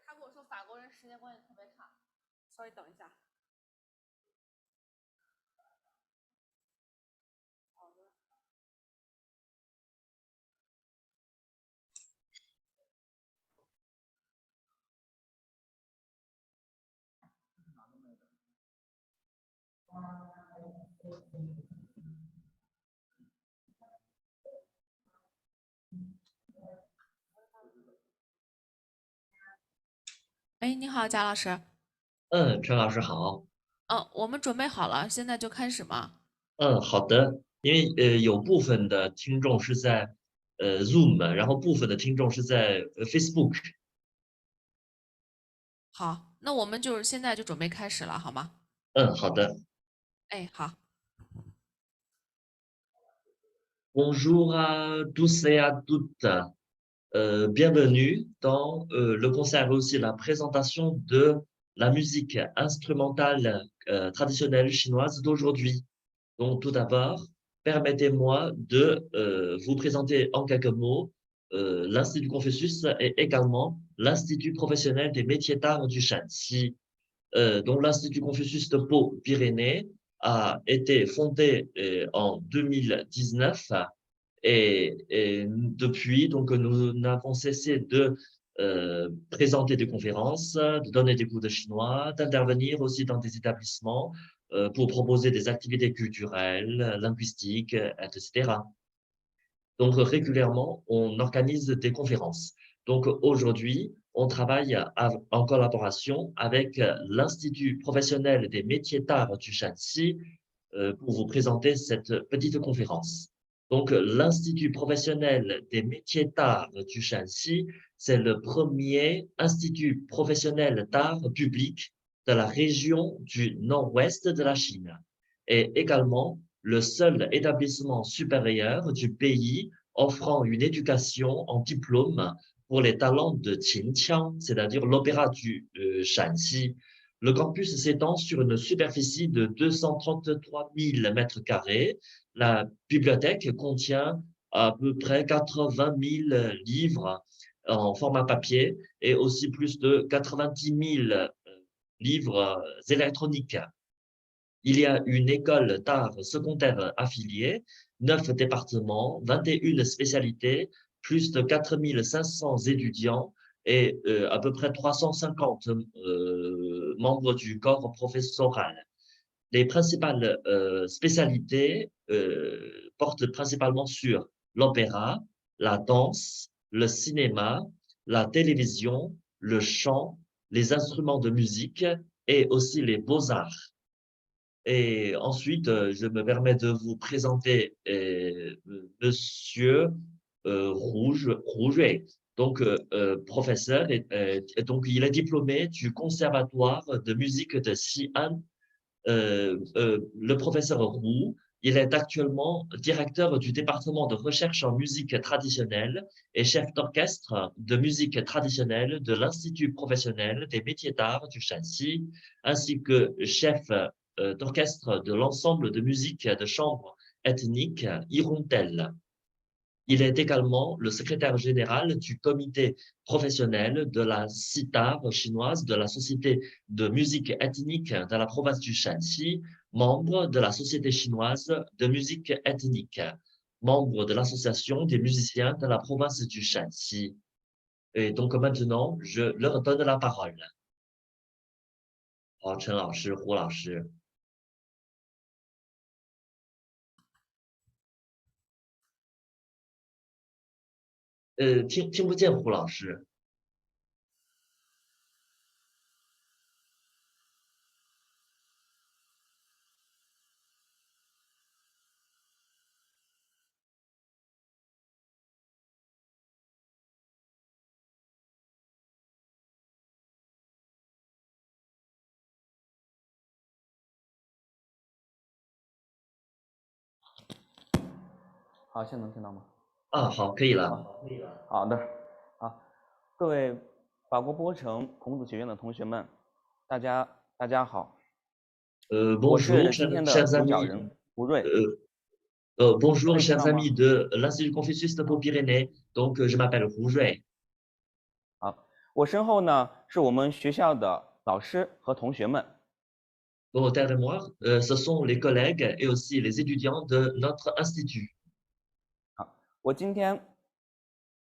他跟我说法国人时间观念特别差，稍微等一下。好的。哎，你好，贾老师。陈老师好。我们准备好了，现在就开始吗？好的。因为有部分的听众是在Zoom，然后部分的听众是在Facebook。好，那我们就是现在就准备开始了，好吗？好的。哎，好。Bonjour à tous et à toutes. Bienvenue dans le concert et aussi la présentation de la musique instrumentale traditionnelle chinoise d'aujourd'hui. Donc, tout d'abord, permettez-moi de vous présenter en quelques mots l'Institut Confucius et également l'Institut professionnel des métiers d'art du Shanxi. Donc, l'Institut Confucius de Pau-Pyrénées a été fondé en 2019 et depuis, donc, nous n'avons cessé de présenter des conférences, de donner des cours de chinois, d'intervenir aussi dans des établissements pour proposer des activités culturelles, linguistiques, etc. Donc, régulièrement, on organise des conférences. Donc, aujourd'hui, on travaille en collaboration avec l'Institut professionnel des métiers d'art du Shanxi pour vous présenter cette petite conférence. Donc, l'Institut professionnel des métiers d'art du Shanxi, c'est le premier institut professionnel d'art public de la région du nord-ouest de la Chine et également le seul établissement supérieur du pays offrant une éducation en diplôme pour les talents de Qinqiang, c'est-à-dire l'opéra du Shanxi. Le campus s'étend sur une superficie de 233 000 mètres carrés. La bibliothèque contient à peu près 80 000 livres en format papier et aussi plus de 90 000 livres électroniques. Il y a une école d'art secondaire affiliée, 9 départements, 21 spécialités, plus de 4 500 étudiants et à peu près 350 membres du corps professoral. Les principales spécialités portent principalement sur l'opéra, la danse, le cinéma, la télévision, le chant, les instruments de musique et aussi les beaux-arts. Et ensuite, je me permets de vous présenter Monsieur Rouget. Donc, professeur, et donc il est diplômé du Conservatoire de musique de Xi'an. Le professeur Roux, il est actuellement directeur du département de recherche en musique traditionnelle et chef d'orchestre de musique traditionnelle de l'Institut professionnel des métiers d'art du Shanxi, ainsi que chef d'orchestre de l'ensemble de musique de chambre ethnique Hirondelle. Il est également le secrétaire général du comité professionnel de la sitar chinoise de la Société de musique ethnique de la province du Shanxi, membre de la Société chinoise de musique ethnique, membre de l'Association des musiciens de la province du Shanxi. Et donc maintenant, je leur donne la parole. 好，陈老师、胡老师。听不见胡老师。好，现在能听到吗？好，可以了。好的，好，各位法国波城孔子学院的同学们，大家好，我 Bonjour, 是今天的 chers 主讲 amis. 人吴瑞。Bonjour, 可以听 chers 到吗？ amis de l'Institut Confucius de Pau-Pyrénées. Donc, je m'appelle Rouget. 好，我身后呢是我们学校的老师和同学们。 Bon, derrière moi, ce sont les collègues et aussi les étudiants de notre institut. 我今天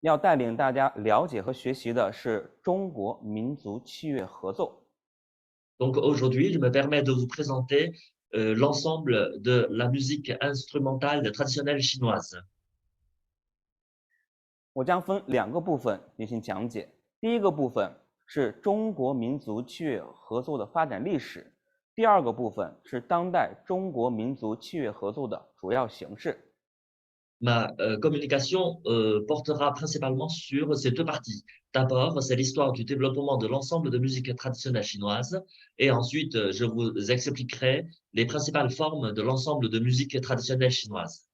要带领大家了解和学习的是中国民族器乐合奏。 Donc, aujourd'hui, je me permets de vous présenter l'ensemble de la musique instrumentale traditionnelle chinoise. 我将分2个部分进行讲解。第一个部分是中国民族器乐合奏的发展历史，第2个部分是当代中国民族器乐合奏的主要形式。 Ma communication portera principalement sur ces 2 parties. D'abord, c'est l'histoire du développement de l'ensemble de musique traditionnelle chinoise. Et ensuite, je vous expliquerai les principales formes de l'ensemble de musique traditionnelle chinoise.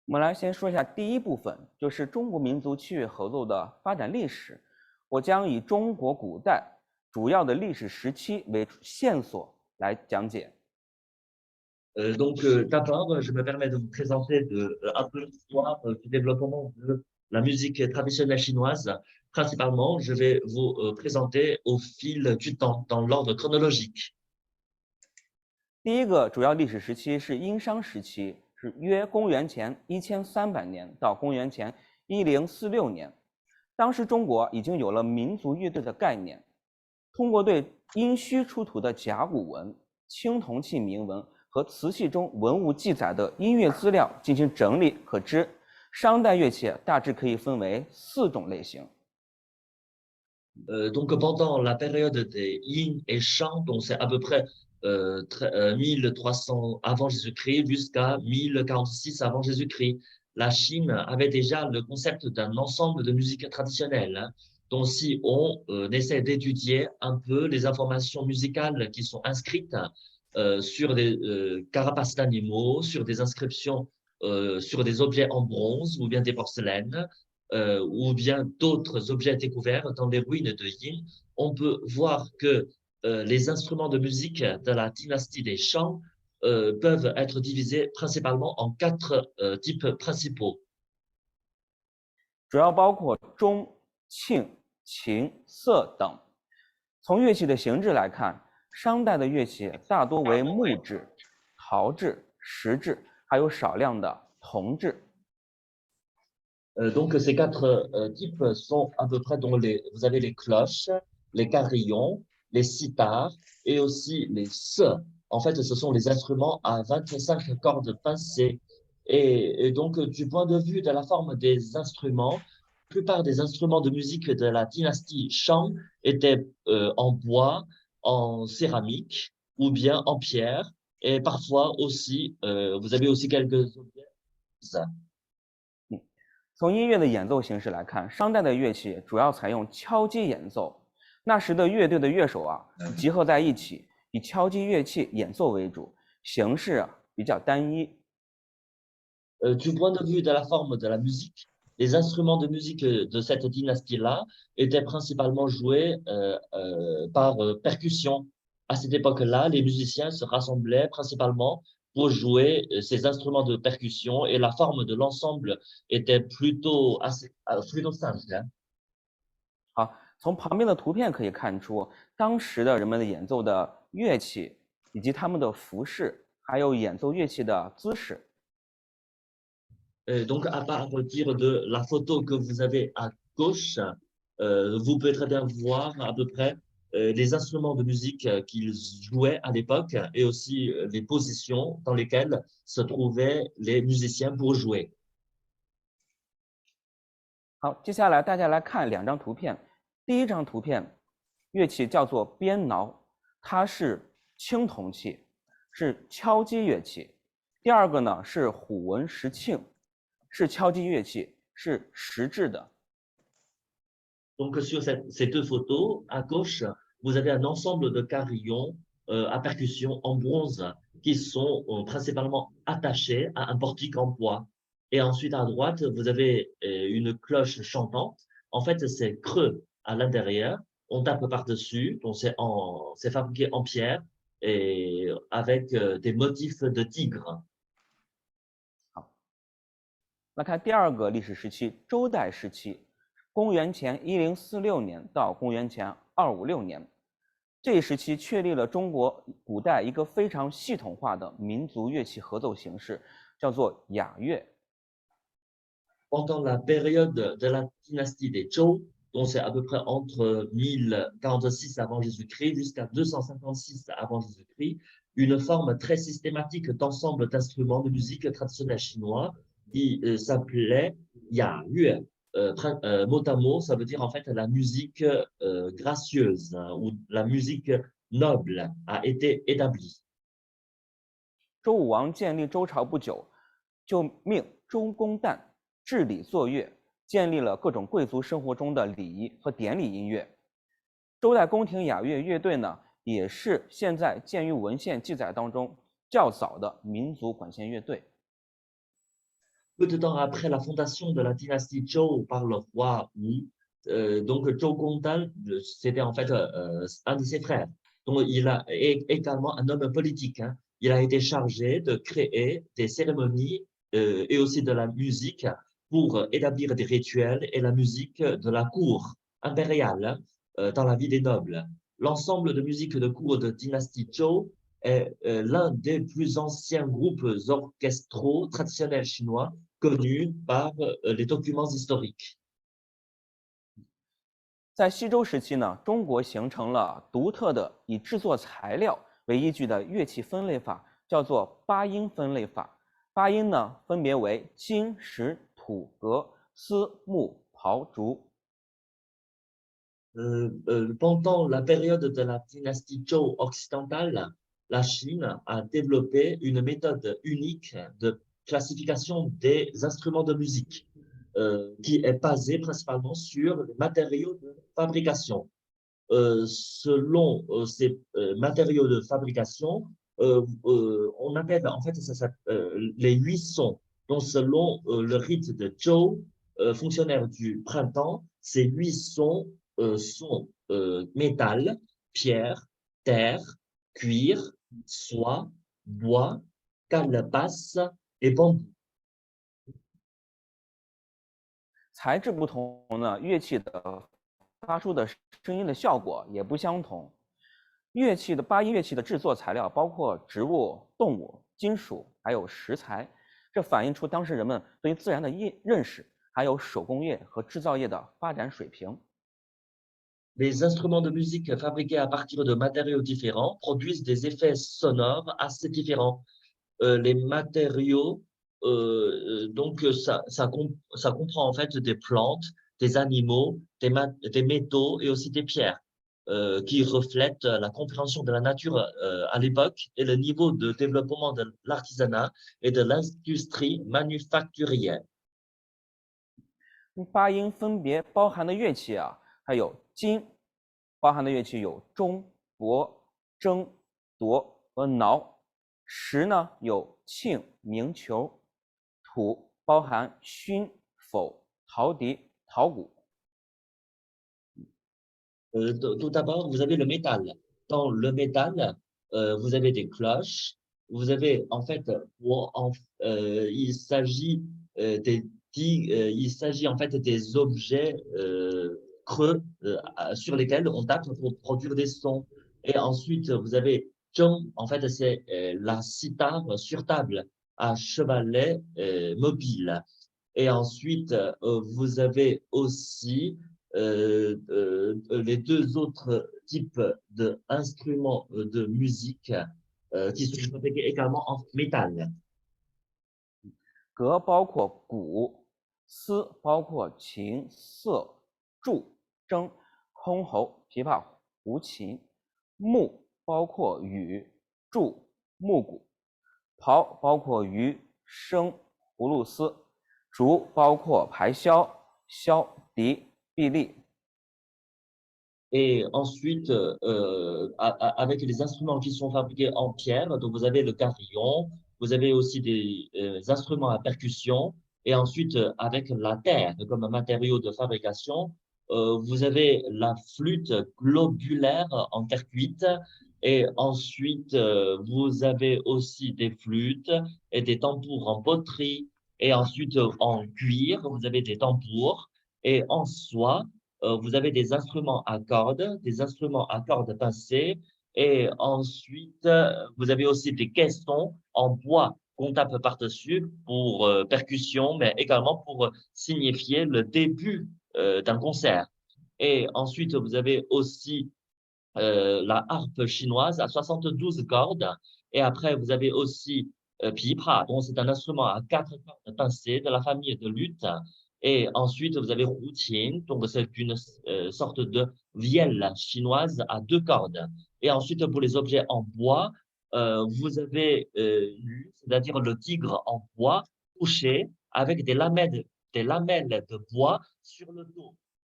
我们来先说一下第一部分，就是中国民族器乐合奏的发展历史。我将以中国古代主要的历史时期为线索来讲解。 D'abord, je me permets de vous présenter un peu l'histoire du développement de la musique traditionnelle chinoise. Principalement, je vais vous présenter au fil du temps, dans l'ordre chronologique. 第一个主要历史时期是殷商时期，是约公元前1300年到公元前1046年。当时中国已经有了民族乐队的概念，通过对殷墟出土的甲骨文、青铜器铭文和瓷器中文物记载的音乐资料进行整理，可知商代乐器大致可以分为4种类型。 Donc, pendant la période des Yin et Shang, donc c'est à peu près 1300 avant Jésus-Christ jusqu'à 1046 avant Jésus-Christ, la Chine avait déjà le concept d'un ensemble de musique traditionnelle. Hein. Donc, si on essaie d'étudier un peu les informations musicales qui sont inscrites sur des carapaces d'animaux, sur des inscriptions sur des objets en bronze ou bien des porcelaines, ou bien d'autres objets découverts dans les ruines de Yin, on peut voir que les instruments de musique de la dynastie des Shang peuvent être divisés principalement en 4 types principaux. 主要包括钟、磬、琴、瑟等。从乐器的形制来看，商代的乐器大多为木质、陶制、石制，还有少量的铜制。 Donc, ces 4 types sont à peu près, vous avez les cloches, les carillons, les sitars et aussi les seux. En fait, ce sont les instruments à 25 cordes pincées. Et donc, du point de vue de la forme des instruments, la plupart des instruments de musique de la dynastie Shang étaient en bois, en céramique ou bien en pierre. Et parfois aussi, vous avez aussi quelques objets. 从音乐的演奏形式来看，商代的乐器主要采用敲击演奏。那时的乐队的乐手集合在一起，以敲击乐器演奏为主，形式比较单一。Du point de vue de la forme de la musique, les instruments de musique de cette dynastie-là étaient principalement joués par percussion. À cette époque-là, les musiciens se rassemblaient principalement pour jouer ces instruments de percussion et la forme de l'ensemble était plutôt simple. Hein. 好，从旁边的图片可以看出，当时的人们的演奏的乐器以及他们的服饰，还有演奏乐器的姿势。 Donc, à partir de la photo que vous avez à gauche, vous pouvez très bien voir à peu près les instruments de musique qu'ils jouaient à l'époque et aussi les positions dans lesquelles se trouvaient les musiciens pour jouer. 好，接下来大家来看2张图片。第一张图片，乐器叫做编挠，它是青铜器，是敲击乐器。第2个呢是虎纹石磬，是敲击乐器，是石制的。 Donc, sur ces 2 photos, à gauche, vous avez un ensemble de carillons à percussion en bronze qui sont principalement attachés à un portique en bois. Et ensuite, à droite, vous avez une cloche chantante. En fait, c'est creux à l'intérieur. On tape par-dessus. Donc, c'est fabriqué en pierre et avec des motifs de tigre. 来看第二个历史时期，周代时期，公元前1046年到公元前256年，这一时期确立了中国古代一个非常系统化的民族乐器合奏形式，叫做雅乐。Pendant la période de la dynastie des Zhou, donc c'est à peu près entre 1046 avant Jésus-Christ jusqu'à 256 avant Jésus-Christ, une forme très systématique d'ensemble d'instruments de musique traditionnels chinois qui s'appelait Ya-Yue. Mot à mot, ça veut dire en fait la musique gracieuse hein, ou la musique noble a été établie. 周武王建立周朝不久，就命周公旦治理作乐，建立了各种贵族生活中的礼仪和典礼音乐。周代宫廷雅乐乐队呢，也是现在鉴于文献记载当中较早的民族管弦乐队。Peu de temps après la fondation de la dynastie Zhou par le roi Wu, donc Zhou Gongdan, c'était en fait un de ses frères. Donc il a également un homme politique. Hein. Il a été chargé de créer des cérémonies et aussi de la musique pour établir des rituels et la musique de la cour impériale dans la vie des nobles. L'ensemble de musique de cour de dynastie Zhou est l'un des plus anciens groupes orchestraux traditionnels chinois connus par les documents historiques. 在西周时期呢，中国形成了独特的以制作材料为依据的乐器分类法，叫做八音分类法。八音呢，分别为金、石、土、革、丝、木、刨、竹。Pendant la période de la dynastie Zhou occidentale, la Chine a développé une méthode unique de classification des instruments de musique qui est basée principalement sur les matériaux de fabrication. Selon ces matériaux de fabrication, on appelle en fait les 8 sons. Donc selon le rite de Zhou, fonctionnaire du printemps, ces 8 sons sont métal, pierre, terre, cuir, soie, bois, calebasse et bambou. 材质不同呢，乐器的发出的声音的效果也不相同。八音乐器的制作材料包括植物、动物、金属，还有石材，这反映出当时人们对于自然的认识，还有手工业和制造业的发展水平。Les instruments de musique fabriqués à partir de matériaux différents produisent des effets sonores assez différents. Les matériaux, donc ça comprend en fait des plantes, des animaux, des métaux et aussi des pierres qui reflètent la compréhension de la nature à l'époque et le niveau de développement de l'artisanat et de l'industrie manufacturière. 八音分别包含的乐器啊，还有金，包含的乐器有钟、钹、筝、铎和挠。石呢有磬、鸣、球。土包含埙、否、陶笛、陶鼓。Tout d'abord, vous avez le métal. Dans le métal, vous avez des cloches. Vous avez en fait, il s'agit il s'agit en fait des objets creux sur lesquels on tape pour produire des sons. Et ensuite, vous avez zhong, en fait, c'est la cithare sur table à chevalet mobile. Et ensuite, vous avez aussi les deux autres types d'instruments de musique qui sont fabriqués également en métal. 革包括鼓，丝包括琴、瑟、柱、筝、箜篌、琵琶、胡琴；木包括羽、柱、木鼓；刨包括盂、笙、葫芦丝；竹包括排箫、箫、笛、碧篥。Et ensuite, avec les instruments qui sont fabriqués en pierre, donc vous avez le carillon, vous avez aussi des instruments à percussion, et ensuite, avec la terre comme matériau de fabrication, vous avez la flûte globulaire en terre cuite, et ensuite, vous avez aussi des flûtes et des tambours en poterie, Et ensuite, en cuir, vous avez des tambours. Et en soie, vous avez des instruments à cordes pincées. Et ensuite, vous avez aussi des caissons en bois qu'on tape par-dessus pour percussion, mais également pour signifier le début d'un concert. Et ensuite, vous avez aussi la harpe chinoise à 72 cordes. Et après, vous avez aussi pipa, donc c'est un instrument à 4 cordes pincées de la famille de luth. Et ensuite, vous avez rouqin, donc c'est une sorte de vielle chinoise à 2 cordes. Et ensuite, pour les objets en bois, vous avez c'est-à-dire le tigre en bois couché avec des lamelles de bois sur le dos,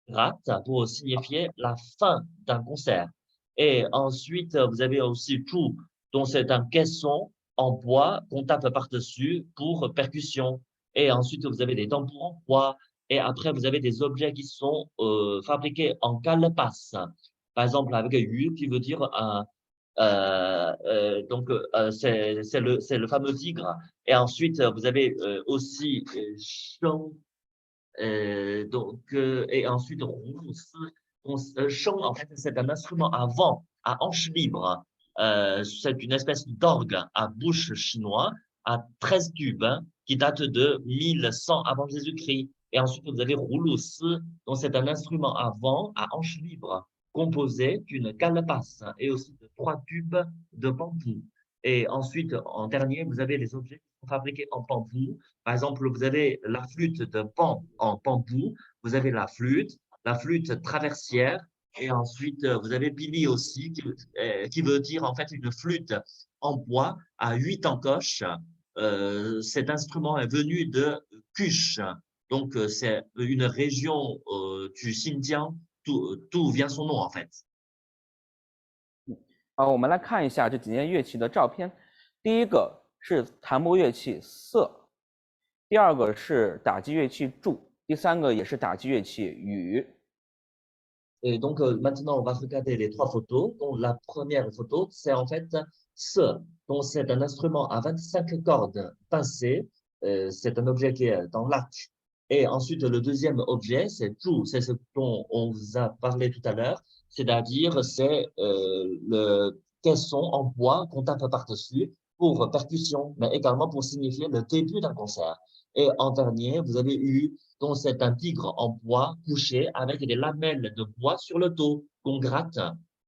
gratte pour signifier la fin d'un concert. Et ensuite, vous avez aussi tout, donc c'est un caisson en bois qu'on tape par-dessus pour percussion. Et ensuite, vous avez des tambours en bois. Et après, vous avez des objets qui sont fabriqués en calebasse. Par exemple, avec yu, qui veut dire un, donc c'est le fameux tigre. Et ensuite, vous avez aussi sheng, et ensuite, rousse. Sheng, en fait, c'est un instrument à vent, à hanche libre. C'est une espèce d'orgue à bouche chinois, à 13 tubes, hein, qui date de 1100 avant Jésus-Christ. Et ensuite, vous avez roulouse, donc c'est un instrument à vent, à hanche libre, composé d'une calebasse et aussi de 3 tubes de bambou. Et ensuite, en dernier, vous avez les objets qui sont fabriqués en bambou. Par exemple, vous avez la flûte de pan en bambou, vous avez la flûte traversière, et ensuite, vous avez Billy aussi, qui veut dire en fait une flûte en bois à 8 encoches. Cet instrument est venu de Kush, donc c'est une région du Xinjiang, d'où vient son nom en fait. 好，我们来看一下这几件乐器的照片。第一个是弹拨乐器瑟，第二个是打击乐器柱，第三个也是打击乐器羽。Et donc maintenant, on va regarder les 3 photos. Donc la première photo, c'est en fait ce. Donc c'est un instrument à 25 cordes pincées. C'est un objet qui est dans l'arc. Et ensuite, le deuxième objet, c'est zhu. C'est ce dont on vous a parlé tout à l'heure. C'est-à-dire, c'est le caisson en bois qu'on tape par-dessus pour percussion, mais également pour signifier le début d'un concert. Et en dernier, vous avez eu, donc c'est un tigre en bois couché avec des lamelles de bois sur le dos qu'on gratte.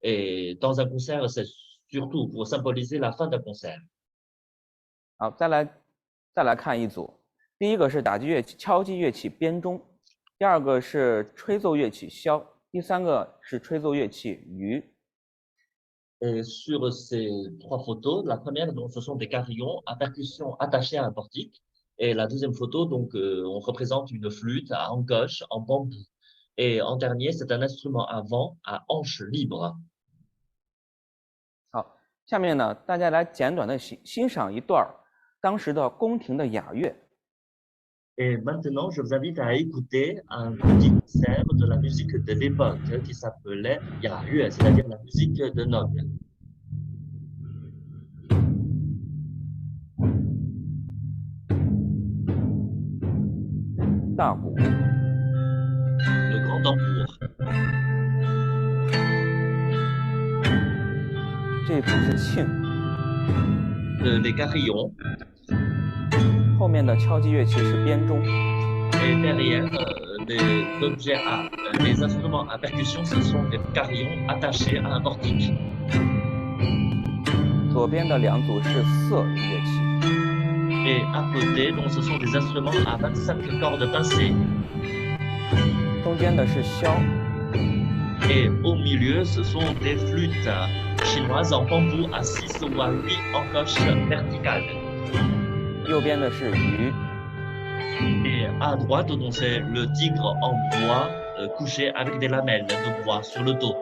Et dans un concert, c'est surtout pour symboliser la fin d'un concert. 好，再来看一组。第一个是打击乐器、敲击乐器编钟，第二个是吹奏乐器箫，第三个是吹奏乐器盂。Et sur ces 3 photos, la première, donc, ce sont des carillons à percussion attachés à un portique. Et la deuxième photo, donc, on représente une flûte à encoche en bambou. Et en dernier, c'est un instrument à vent à hanche libre. 好，下面呢，大家来简短的欣赏一段当时的宫廷的雅乐。Et maintenant, je vous invite à écouter un petit concert de la musique de l'époque qui s'appelait Yayue, c'est-à-dire la musique de nobles. 大鼓， Le grand tambour. 这组是磬， Les carillons. 后面的敲击乐器是编钟。 Et derrière, les objets les instruments à percussion, ce sont des carillons attachés à un portique. 左边的两组是瑟乐器， Et à côté, donc, ce sont des instruments à 25 cordes pincées. 中间的是箫， Et au milieu, ce sont des flûtes chinoises en bambou à 6 ou à 8 encoches verticales. 右边的是盂。 Et à droite, donc, c'est le tigre en bois couché avec des lamelles de bois sur le dos.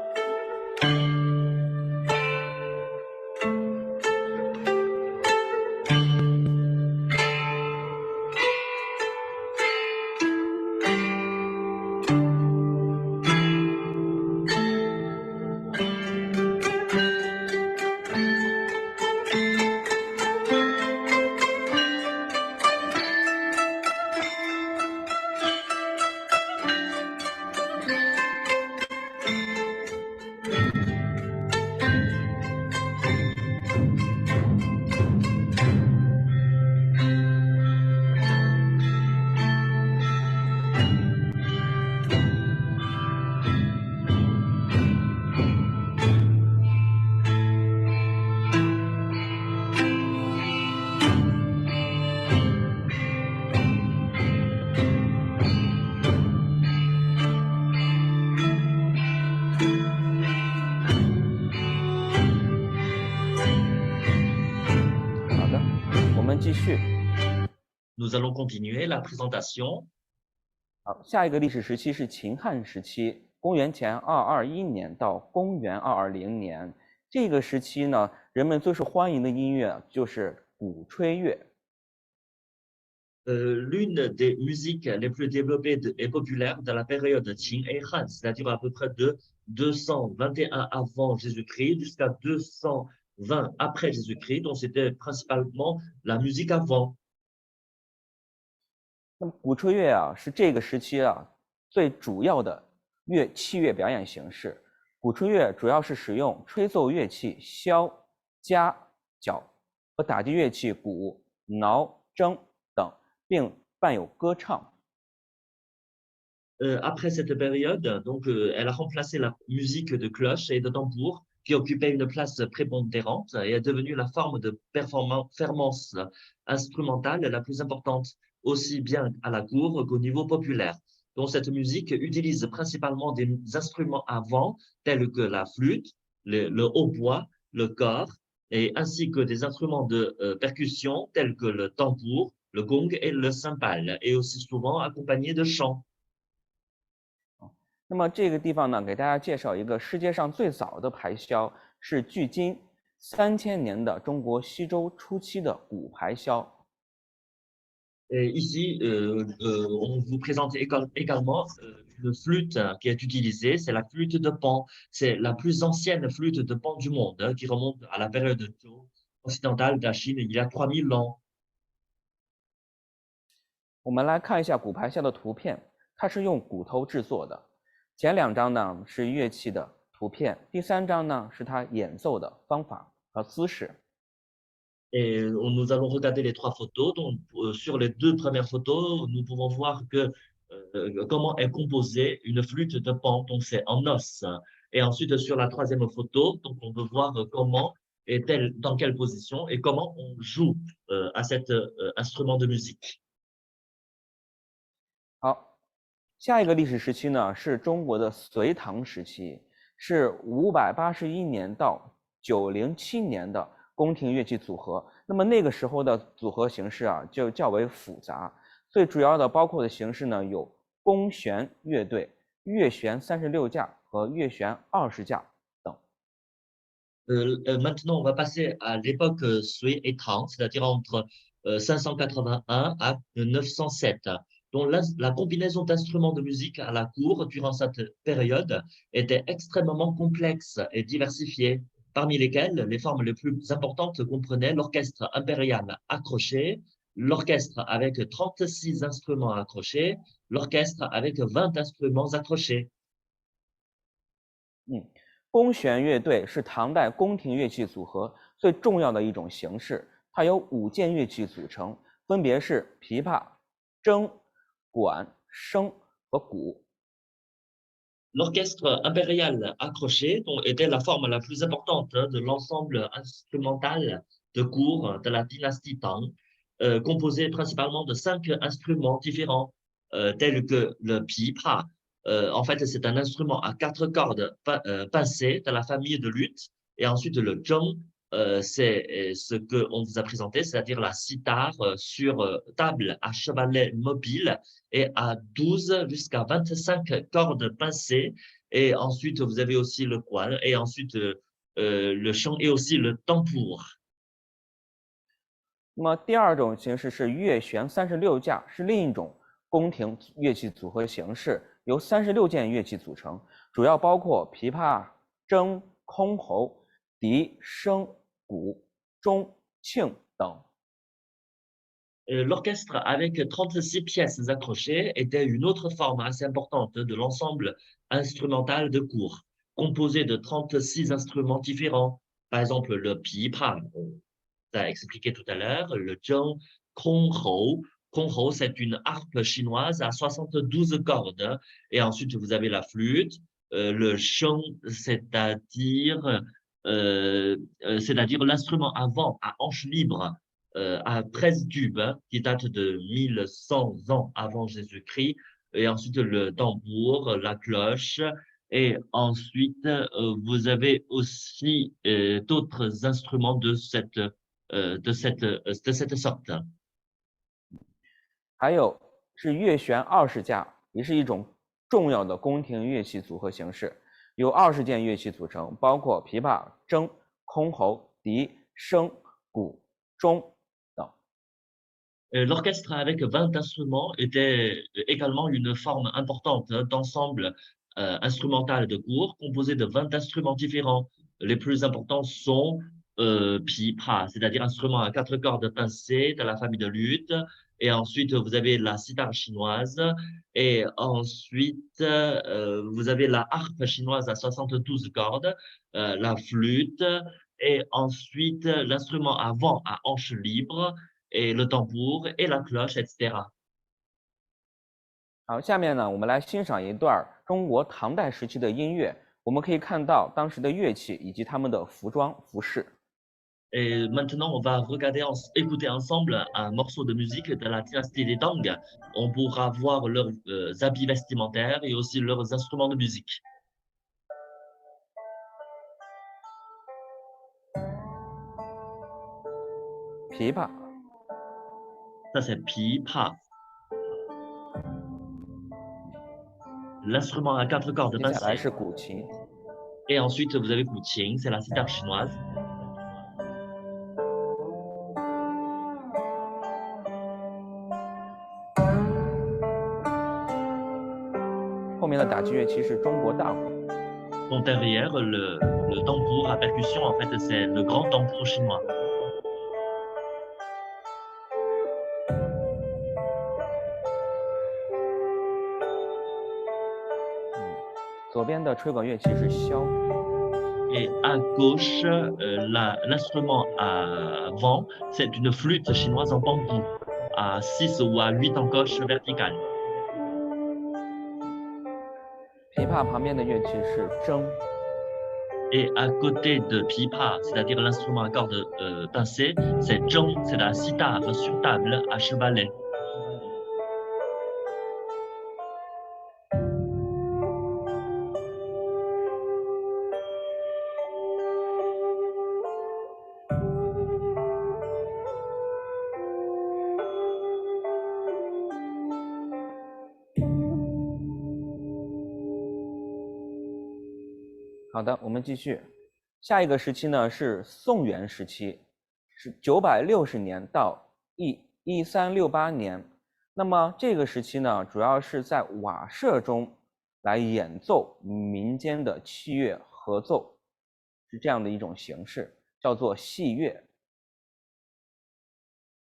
们继续。 Nous allons continuer la présentation. 好，下一个历史时期是秦汉时期，公元前221年到公元220年。这个时期呢，人们最受欢迎的音乐就是鼓吹乐。 L'une des musiques les plus développées et populaires de la période Qin et Han, c'est-à-dire à peu près de 221 avant Jésus-Christ jusqu'à 220 après Jésus-Christ, donc c'était principalement la musique avant. 那么鼓吹乐啊，是这个时期啊最主要的器乐表演形式。鼓吹乐主要是使用吹奏乐器箫、夹、角和打击乐器鼓、铙、筝等，并伴有歌唱。 Après cette période, donc, elle a remplacé la musique de cloche et de tambour qui occupait une place prépondérante et est devenue la forme de performance instrumentale la plus importante, aussi bien à la cour qu'au niveau populaire. Donc, cette musique utilise principalement des instruments à vent tels que la flûte, le hautbois, le cor, et ainsi que des instruments de percussion tels que le tambour, le gong et le cymbale, et aussi souvent accompagnés de chants. 那么这个地方呢，给大家介绍一个世界上最早的排箫，是距今3000年的中国西周初期的骨排箫。 Et ici, on vous présente également une flûte qui est utilisée, c'est la flûte de Pan. C'est la plus ancienne flûte de Pan du monde qui remonte à la période occidentale de la Chine il y a 3000 ans. 我们来看一下骨排箫的图片，它是用骨头制作的。前2张呢是乐器的图片，第3张呢是它演奏的方法和姿势。 Et nous allons regarder les 3 photos. Donc, sur les 2 premières photos, nous pouvons voir que comment est composée une flûte de Pan. Donc, c'est en os. Et ensuite, sur la 3e photo, donc, on peut voir comment est-elle, dans quelle position et comment on joue à cet instrument de musique. 好，下一个历史时期呢是中国的隋唐时期，是581年到907年的宫廷乐器组合。那么那个时候的组合形式啊就较为复杂，最主要的包括的形式呢有宫弦乐队、乐弦36架和乐弦20架等。 Maintenant, on va passer à l'époque Sui et Tang, c'est-à-dire entre 581 à 907. Donc, la combinaison d'instruments de musique à la cour durant cette période était extrêmement complexe et diversifiée, parmi lesquelles les formes les plus importantes comprenaient l'orchestre impérial accroché, l'orchestre avec 36 instruments accrochés, l'orchestre avec 20 instruments accrochés. 宫弦乐队是唐代宫廷乐器组合最重要的一种形式，它由5件乐器组成，分别是琵琶、筝、管、笙和鼓。 L'orchestre impérial accroché était la forme la plus importante de l'ensemble instrumental de cour de la dynastie Tang, composé principalement de 5 instruments différents, tels que le pipa. En fait, c'est un instrument à 4 cordes pincées de la famille de luth. Et ensuite, le zhong, c'est ce qu'on vous a présenté, c'est-à-dire la sitar sur table à chevalet mobile et à 12 jusqu'à 25 cordes pincées. Et ensuite, vous avez aussi le guan et ensuite le chant et aussi le tambour. 那么第2种形式是乐弦36架，是另一种宫廷乐器组合形式，由36件乐器组成，主要包括琵琶、筝、箜篌、笛、笙、鼓、钟、磬等。 L'orchestre avec 36 pièces accrochées était une autre forme assez importante de l'ensemble instrumental de cour, composé de 36 instruments différents. Par exemple, le pipa, on a expliqué tout à l'heure, le zhong, kong-hou. Kong-hou, c'est une harpe chinoise à 72 cordes. Et ensuite, vous avez la flûte, le sheng, c'est-à-dire l'instrument à vent à hanche libre à 13 tubes qui date de 1100 ans avant Jésus-Christ, et ensuite le tambour, la cloche, et ensuite vous avez aussi d'autres instruments de cette de cette sorte. 还有是乐弦20架，也是一种重要的宫廷乐器组合形式，由20件乐器组成，包括琵琶、筝、箜篌、笛、笙、鼓、钟等。L'orchestre avec 20 instruments était également une forme importante d'ensemble instrumental de cour composé de 20 instruments différents. Les plus importants sont pipa, c'est-à-dire instrument à 4 cordes pincées de la famille de luth. Et ensuite, vous avez la sitar chinoise. Et ensuite, vous avez la harpe chinoise à 72 cordes, la flûte. Et ensuite, l'instrument à vent à hanche libre et le tambour et la cloche, etc. 好，下面呢，我们来欣赏一段中国唐代时期的音乐。我们可以看到当时的乐器以及他们的服装服饰。Et maintenant, on va écouter ensemble un morceau de musique de la dynastie des Tang. On pourra voir leurs habits vestimentaires et aussi leurs instruments de musique. 琵琶， Ça, c'est pipa. L'instrument à 4 cordes 接下来 pincées. 是古琴， Et ensuite, vous avez Kuqing, c'est la sitar chinoise. 后面的打击乐器是中国大鼓。 Donc derrière, le tambour à percussion, en fait, c'est le grand tambour chinois. 左边的吹管乐器是箫， Et à gauche, l'instrument à vent, c'est une flûte chinoise en bambou, à 6 ou à 8 encoches verticales. 琵琶旁边的乐器是筝， Et à côté de pipa, c'est-à-dire l'instrument à cordes pincées, c'est zhong, c'est la sitar sur table à chevalet. 好的，我们继续。下一个时期呢是宋元时期，是960年到1368年。那么这个时期呢，主要是在瓦舍中来演奏民间的器乐合奏，是这样的一种形式，叫做戏乐。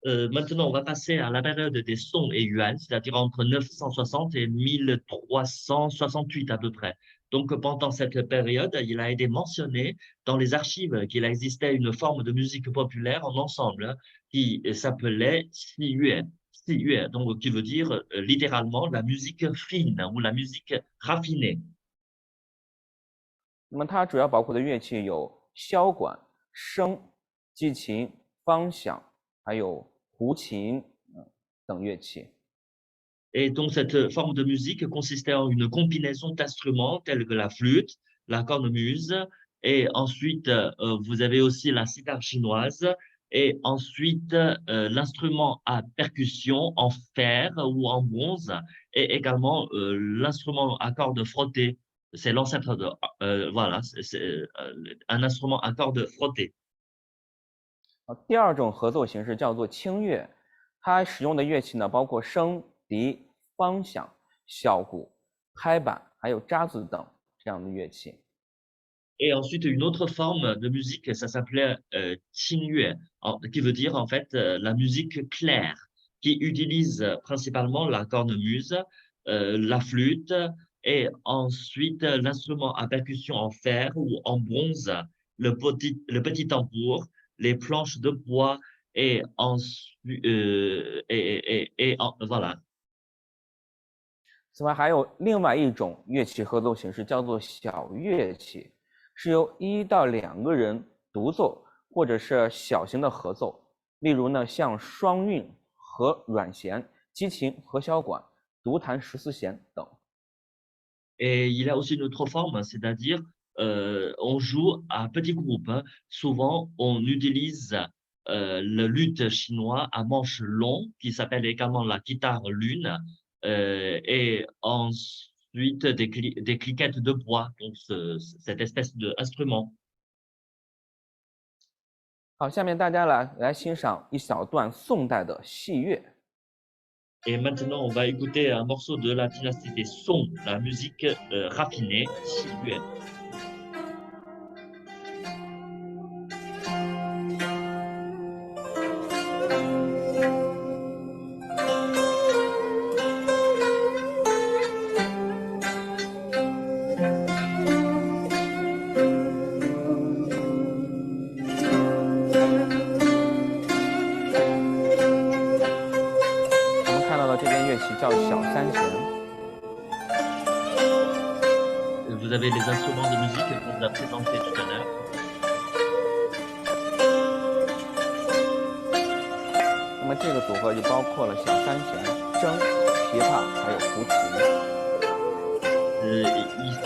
Maintenant, on va passer à la période des Song et Yuan, c'est-à-dire entre 960 et 1368 à peu près. Donc, pendant cette période, il a été mentionné dans les archives qu'il existait une forme de musique populaire en ensemble qui s'appelait Xiyue. Xiyue, donc qui veut dire littéralement la musique fine ou la musique raffinée. 那么它主要包括的乐器有箫管、笙、击琴、方响，还有胡琴等乐器。 Et donc, cette forme de musique consistait en une combinaison d'instruments tels que la flûte, la cornemuse, et ensuite, vous avez aussi la sitar chinoise, et ensuite, l'instrument à percussion en fer ou en bronze, et également l'instrument à cordes frottées. C'est l'ancêtre de, voilà, c'est un instrument à cordes frottées. 第二种合奏形式叫做清乐，它使用的乐器呢包括笙、笛、方响、小鼓、拍板，还有渣子等这样的乐器。 Et ensuite, une autre forme de musique, ça s'appelait Qingyue, qui veut dire en fait la musique claire, qui utilise principalement la cornemuse, la flûte et ensuite l'instrument à percussion en fer ou en bronze, le petit tambour, les planches de bois et ensuite voilà. 此外，还有另外一种乐器合奏形式叫做小乐器，是由1到2个人独奏，或者是小型的合奏。例如呢，像双韵和阮弦、击琴和箫管、独弹14弦等。 Et il y a aussi une autre forme, c'est-à-dire on joue à petits groupes. Souvent, on utilise le luth chinois à manche long, qui s'appelle également la guitare lune, et ensuite des cliquettes de bois, donc cette espèce d'instrument. 好，下面大家来欣赏一小段宋代的戏乐。 Et maintenant, on va écouter un morceau de la dynastie des Song, la musique raffinée, si yuan. 我们看到的这件乐器叫小三弦。 Vous avez les instruments de musique qu'on vous a présentés tout à l'heure. 那么这个组合就包括了小三弦、筝、琵琶还有胡琴。 Ici,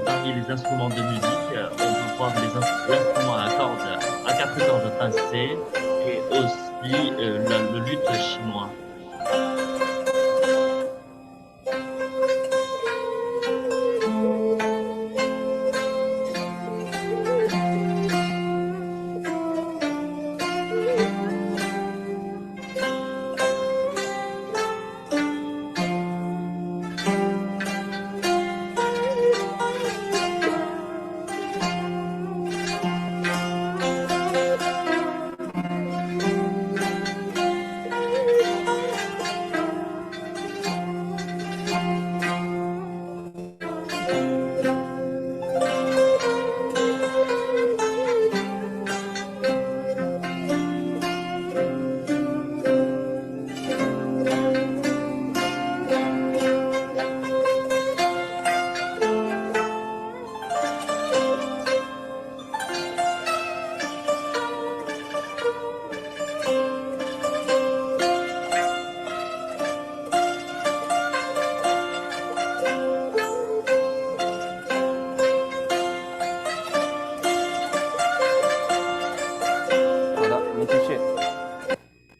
parmi les instruments de musique, on peut voir l'instrument à cordes, à 4 cordes pincées, et aussi le luth chinois. 好的，我们继续。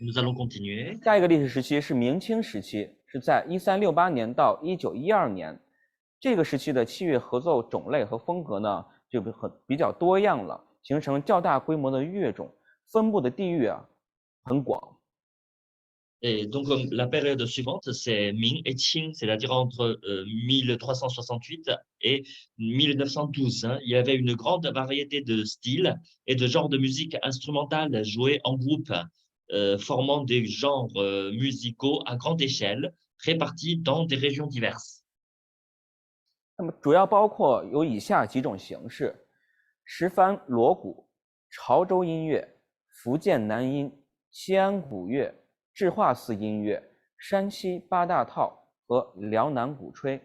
Nous allons continuer. 下一个历史时期是明清时期，是在1368年到1912年。这个时期的器乐合奏种类和风格呢，就比较多样了，形成较大规模的乐种，分布的地域啊很广。 Et donc, la période suivante, c'est Ming et Qing, c'est-à-dire entre 1368 et 1912. Hein. Il y avait une grande variété de styles et de genres de musique instrumentale joués en groupe, formant des genres musicaux à grande échelle, répartis dans des régions diverses. 那么主要包括有以下几种形式：十番锣鼓、潮州音乐、福建南音、西安古乐、智化寺音乐、山西八大套和辽南鼓吹。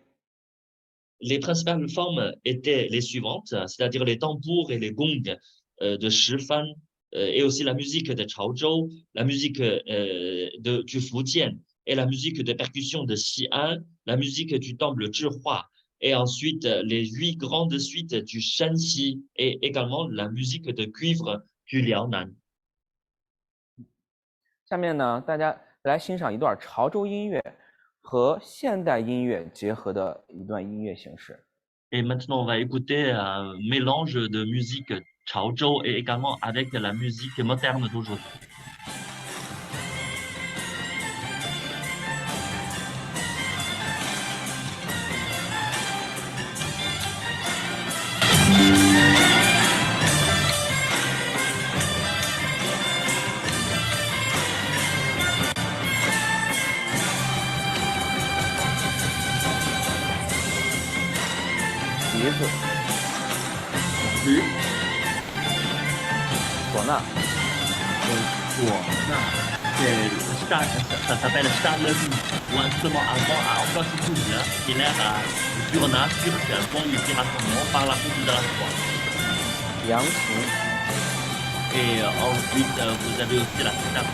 Les principales formes étaient les suivantes, c'est-à-dire les tambours et les gongs de Shifan, et aussi la musique de Chaozhou, la musique du Fujian et la musique de percussion de Xi'an, la musique du temple Zhihua, et ensuite les 8 grandes suites du Shanxi et également la musique de cuivre du Liaonan. 下面呢，大家来欣赏一段潮州音乐和现代音乐结合的一段音乐形式。 Et maintenant, on va écouter un mélange de musique Chaozhou et également avec la musique moderne d'aujourd'hui. 笛子、Plus, 唢呐、ça s'appelle Charlemagne, ou instrument allemand à emplacement double, similaire à Burna turc, dont il tire son nom par la route de la soie. 扬琴、 Et ensuite, vous avez aussi la guitare.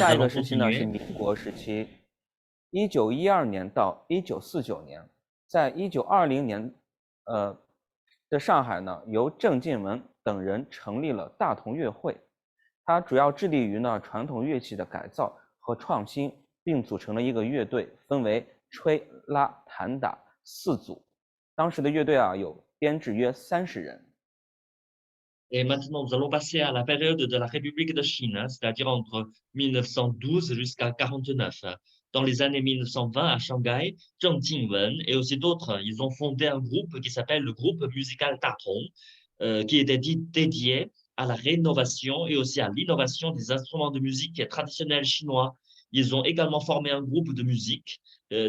下一个 allons 时期呢是 continuer. 民国时期，1912年到1949年，在1920年的上海呢，由郑近文等人成立了大同乐会，它主要致力于呢传统乐器的改造和创新，并组成了一个乐队，分为吹、拉、弹、打4组。当时的乐队啊有编制约30人。Et maintenant, nous allons passer à la période de la République de Chine, hein, c'est-à-dire entre 1912 jusqu'à 49. Dans les années 1920, à Shanghai, Zheng Jingwen et aussi d'autres, ils ont fondé un groupe qui s'appelle le groupe musical Datong, qui était dédié à la rénovation et aussi à l'innovation des instruments de musique traditionnels chinois. Ils ont également formé un groupe de musique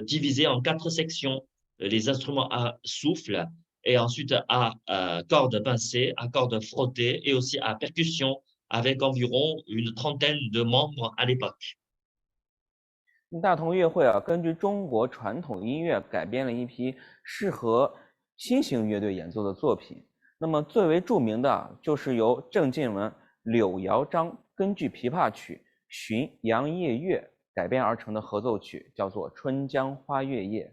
divisé en 4 sections, les instruments à souffle, et ensuite à cordes pincées, à cordes frottées et aussi à percussion, avec environ une trentaine de membres à l'époque. 大同乐会啊，根据中国传统音乐改编了一批适合新型乐队演奏的作品。那么最为著名的就是由郑近文、柳尧章根据琵琶曲《寻杨夜月》改编而成的合奏曲，叫做《春江花月夜》。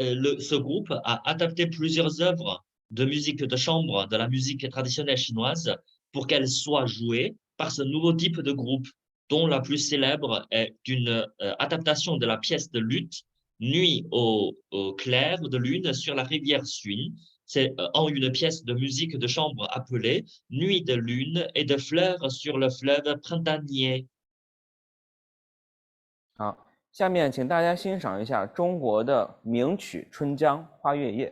Ce groupe a adapté plusieurs œuvres de musique de chambre, de la musique traditionnelle chinoise, pour qu'elles soient jouées par ce nouveau type de groupe, dont la plus célèbre est une adaptation de la pièce de luth Nuit au clair de lune sur la rivière Suin. C'est en une pièce de musique de chambre appelée Nuit de lune et de fleurs sur le fleuve printanier. 好，下面请大家欣赏一下中国的名曲《春江花月夜》。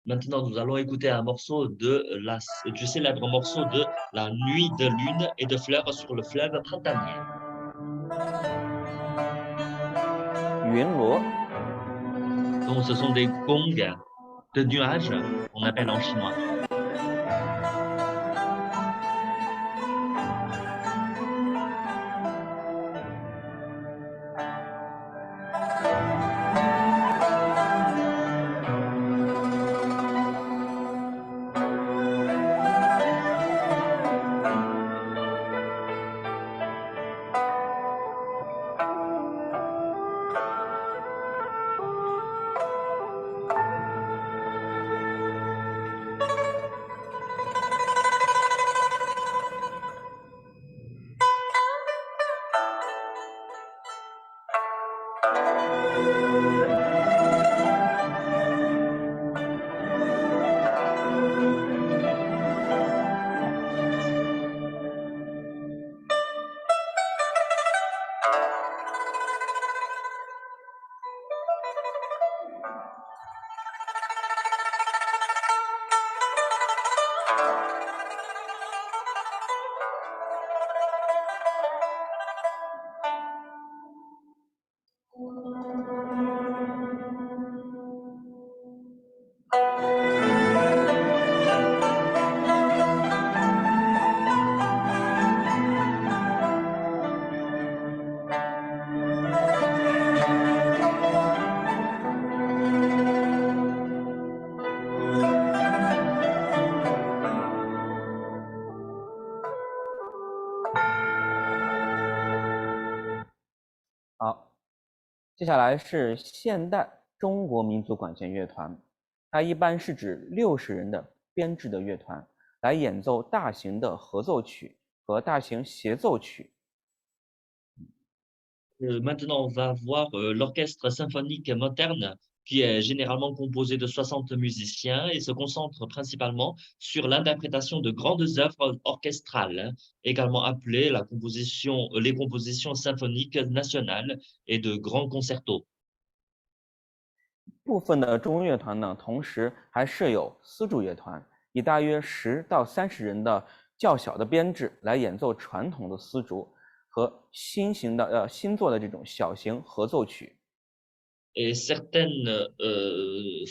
Maintenant, nous allons écouter un morceau du célèbre morceau de La nuit de lune et de fleurs sur le fleuve printanier. 云锣 Donc, ce sont des gongs de nuages, on appelle en chinois. 好，接下来是现代中国民族管弦乐团，它一般是指60人的编制的乐团，来演奏大型的合奏曲和大型协奏曲。Maintenant, on va voir l'orchestre symphonique moderne qui est généralement composé de 60 musiciens et se concentre principalement sur l'interprétation de grandes œuvres orchestrales, hein, également appelées les compositions symphoniques nationales et de grands concertos. 部分的中乐团呢，同时还设有丝竹乐团，以大约10到30人的较小的编制来演奏传统的丝竹和新作的这种小型合奏曲。Et certaines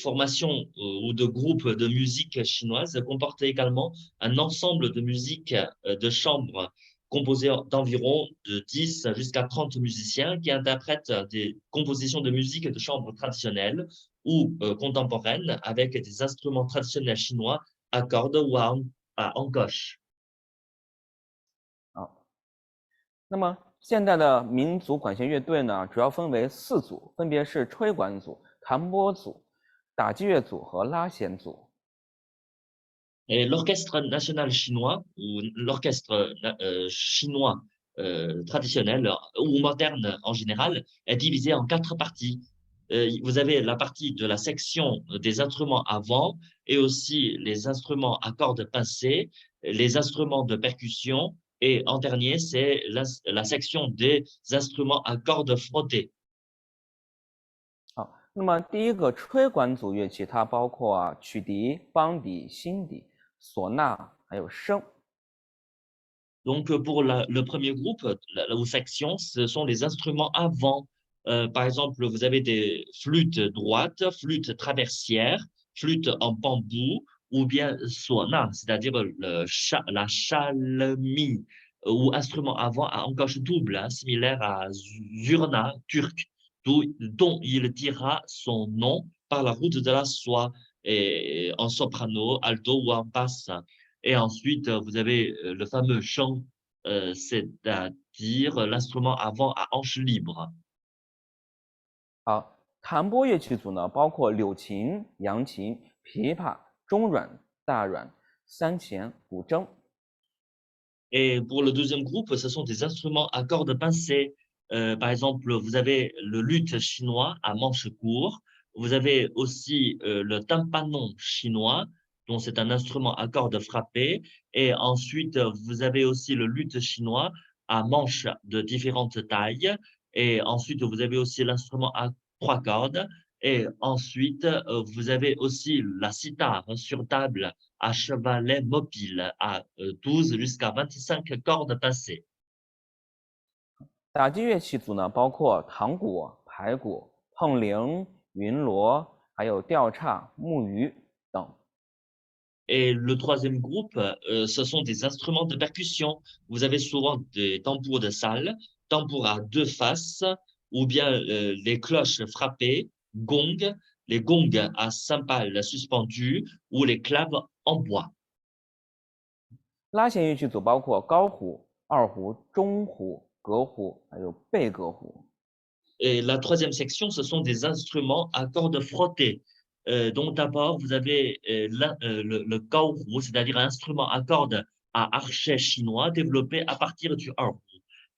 formations ou de groupes de musique chinoise comportent également un ensemble de musique de chambre composé d'environ de 10 jusqu'à 30 musiciens qui interprètent des compositions de musique de chambre traditionnelles ou contemporaines avec des instruments traditionnels chinois à cordes ou à encoche. 那么现代的民族管弦乐队呢，主要分为4组，分别是吹管组、弹拨组、打击乐组和拉弦组。Et l'orchestre national chinois ou l'orchestre chinois traditionnel ou moderne en général est divisé en 4 parties. Vous avez la partie de la section des instruments à vent et aussi les instruments à cordes pincées, les instruments de percussion et en dernier, c'est la section des instruments à cordes frottées. 好，那么第一个吹管组乐器，它包括曲笛、邦笛、新笛、唢呐，还有笙。Donc, pour le premier groupe, ou section, ce sont les instruments à vent. Par exemple, vous avez des flûtes droites, flûtes traversières, flûtes en bambou, ou bien sona, c'est-à-dire la chalmi, ou instrument à vent à encoche double, hein, similaire à zurna turc, dont il tira son nom par la route de la soie, et en soprano, alto ou en basse. Et ensuite, vous avez le fameux chant, c'est-à-dire l'instrument à vent à hanche libre. 好，弹拨乐器组呢，包括柳琴、扬琴、琵琶、中阮、大阮、三弦、古筝。Et pour le deuxième groupe, ce sont des instruments à cordes pincées. Par exemple, vous avez le luth chinois à manche court. Vous avez aussi le tympanon chinois, dont c'est un instrument à cordes frappées. Et ensuite, vous avez aussi le luth chinois à manches de différentes tailles. Et ensuite, vous avez aussi l'instrument à 3 cordes. Et ensuite, vous avez aussi la sitar sur table à chevalet mobile à 12 jusqu'à 25 cordes pincées. 打击乐器组呢，包括唐鼓、排鼓、碰铃、云锣，还有吊叉、木鱼等。Et le troisième groupe, ce sont des instruments de percussion. Vous avez souvent des tambours de salle, tambours à 2 faces, ou bien les cloches frappées, gongs, les gongs à cymbales suspendues, ou les claves en bois. 拉弦乐器组包括高胡、二胡、中胡、革胡，还有贝革胡。Et la troisième section, ce sont des instruments à cordes frottées. Donc d'abord, vous avez le gaohu, c'est-à-dire un instrument à cordes à archet chinois développé à partir du erhu.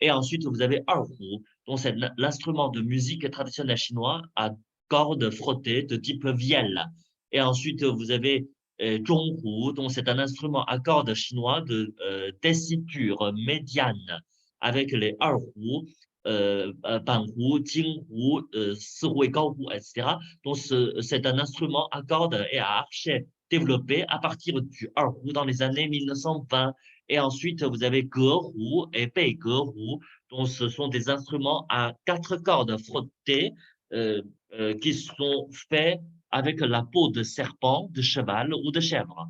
Et ensuite, vous avez erhu, donc c'est l'instrument de musique traditionnelle chinois à cordes frottées de type vielle. Et ensuite, vous avez zhonghu, donc c'est un instrument à cordes chinois de tessiture médiane avec les erhu, Banhu, Jinghu, Sihu et Gaohu, etc. Donc, c'est un instrument à cordes et à archet développé à partir du erhu dans les années 1920. Et ensuite, vous avez Gehu et Beigehu. Donc, ce sont des instruments à 4 cordes frottées qui sont faits avec la peau de serpent, de cheval ou de chèvre.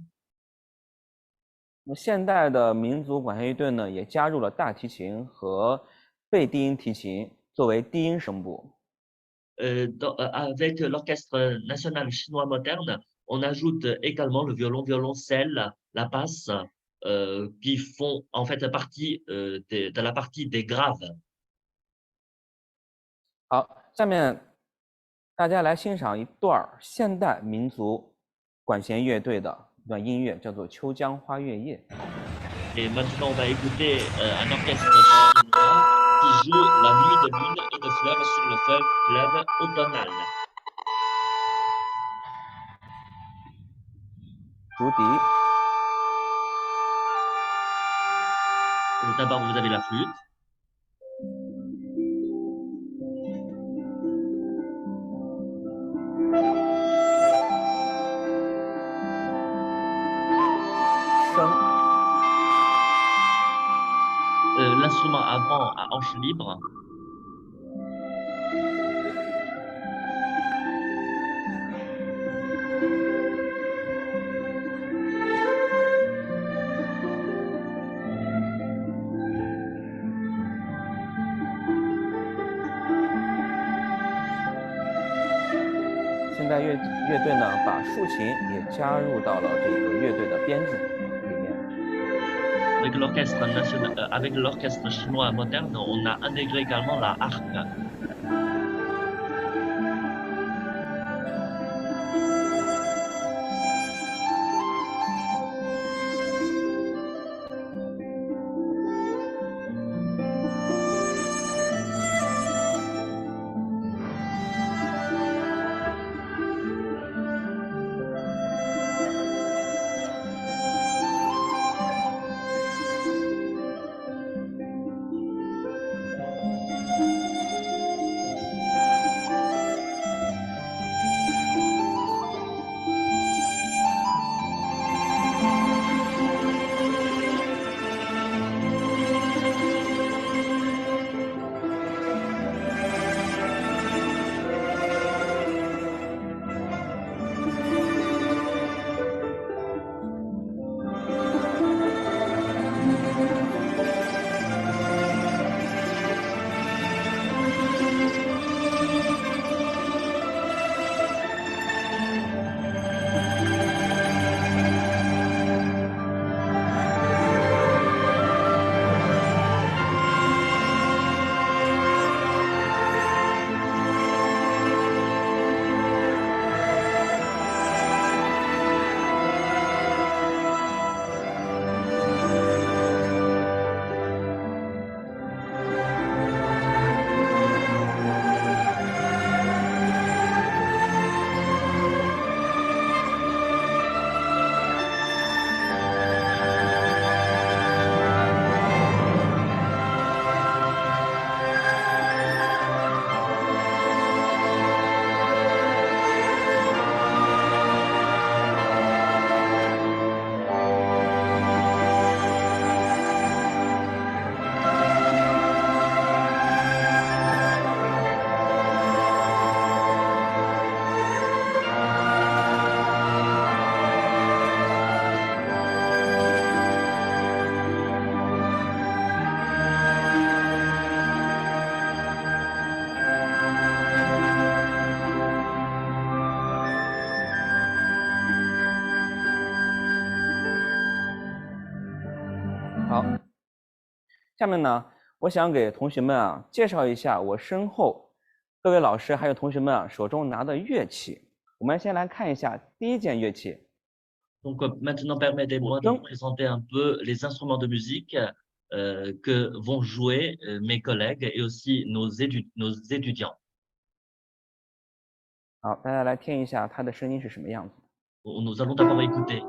那现代的民族管弦乐队呢，也加入了大提琴和贝低音提琴作为低音声部。Avec l'orchestre national chinois moderne, on ajoute également le violon, violoncelle, la basse, qui font en fait partie de la partie des graves. 好，下面大家来欣赏一段现代民族管弦乐队的一段音乐，叫做《秋江花月夜》。Et maintenant, on va écouter un orchestre chinois qui joue la nuit de lune et de fleuve sur le fleuve automnal. 竹笛。D'abord, vous avez la flûte. 笙。L'instrument avant à hanche libre. 现代乐队呢，把竖琴也加入到了这个乐队的编制里面。Avec l'orchestre national, avec l'orchestre chinois moderne, on a intégré également la harpe.好，下面呢，我想给同学们啊介绍一下我身后各位老师还有同学们啊手中拿的乐器。我们先来看一下第一件乐器。 Donc maintenant, permettez-moi de vous présenter un peu les instruments de musique que vont jouer mes collègues et aussi nos étudiants. 好，大家来听一下它的声音是什么样子。 Nous allons d'abord écouter.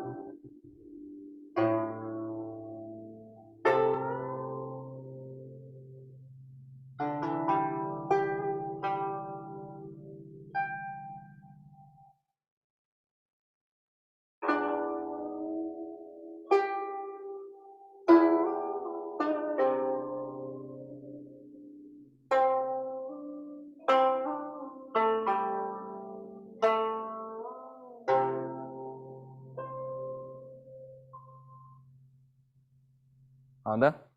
好的，